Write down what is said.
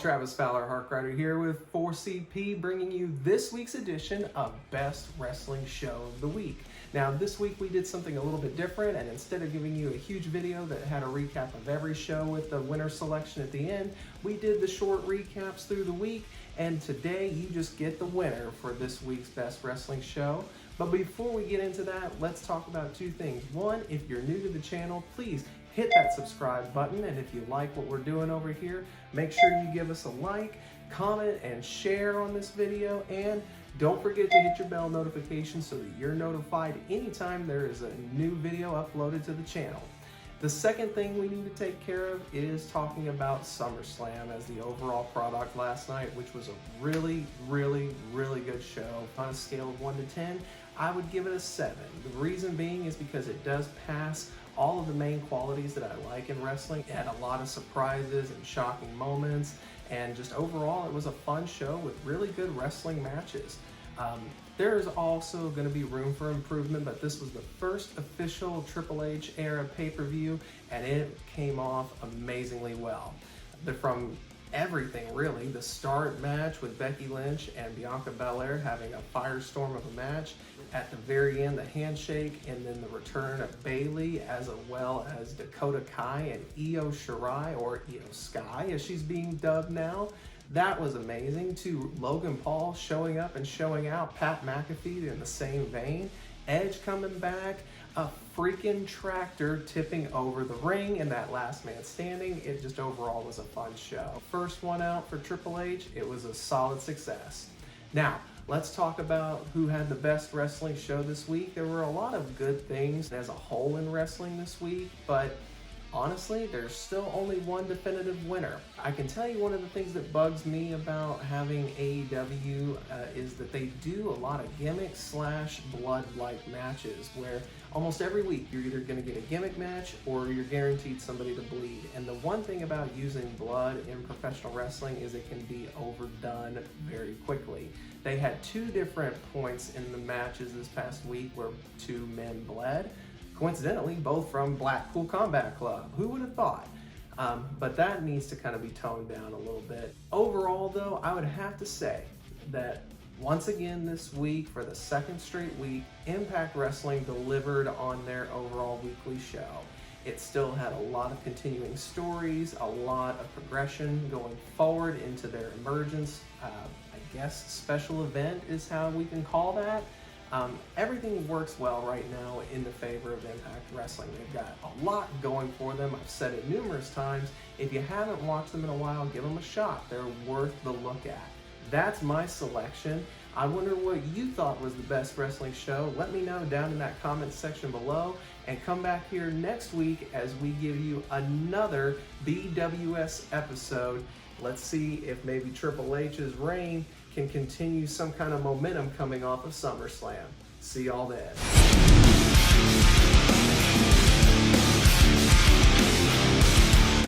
Travis Fowler Harkrider here with 4CP, bringing you this week's edition of Best Wrestling Show of the Week. Now, this week we did something a little bit different, and instead of giving you a huge video that had a recap of every show with the winner selection at the end, we did the short recaps through the week, and today you just get the winner for this week's Best Wrestling Show. But before we get into that, let's talk about two things. One, if you're new to the channel, please hit that subscribe button, and if you like what we're doing over here, make sure you give us a like, comment, and share on this video, and don't forget to hit your bell notification so that you're notified anytime there is a new video uploaded to the channel. The second thing we need to take care of is talking about SummerSlam as the overall product last night, which was a really good show. On a scale of 1 to 10, I would give it a 7. The reason being is because it does pass all of the main qualities that I like in wrestling. It had a lot of surprises and shocking moments, and just overall it was a fun show with really good wrestling matches. There's also going to be room for improvement, but this was the first official Triple H era pay-per-view, and it came off amazingly well. From everything really, the start match with Becky Lynch and Bianca Belair having a firestorm of a match, at the very end the handshake, and then the return of Bayley, as well as Dakota Kai and Io Shirai, or Io Sky as she's being dubbed now. That was amazing. To Logan Paul showing up and showing out, Pat McAfee in the same vein, Edge coming back, a freaking tractor tipping over the ring, and that last man standing. It just overall was a fun show. First one out for Triple H, it was a solid success. Now, let's talk about who had the best wrestling show this week. There were a lot of good things as a whole in wrestling this week, but honestly, there's still only one definitive winner. I can tell you one of the things that bugs me about having AEW is that they do a lot of gimmick / blood-like matches where almost every week you're either going to get a gimmick match or you're guaranteed somebody to bleed. And the one thing about using blood in professional wrestling is it can be overdone very quickly. They had two different points in the matches this past week where two men bled. Coincidentally, both from Blackpool Combat Club. Who would have thought? But that needs to kind of be toned down a little bit. Overall, though, I would have to say that once again this week, for the second straight week, Impact Wrestling delivered on their overall weekly show. It still had a lot of continuing stories, a lot of progression going forward into their emergence. I guess special event is how we can call that. Everything works well right now in the favor of Impact Wrestling. They've got a lot going for them. I've said it numerous times. If you haven't watched them in a while, give them a shot. They're worth the look at. That's my selection. I wonder what you thought was the best wrestling show. Let me know down in that comment section below, and come back here next week as we give you another BWS episode. Let's see if maybe Triple H's reign can continue some kind of momentum coming off of SummerSlam. See y'all then.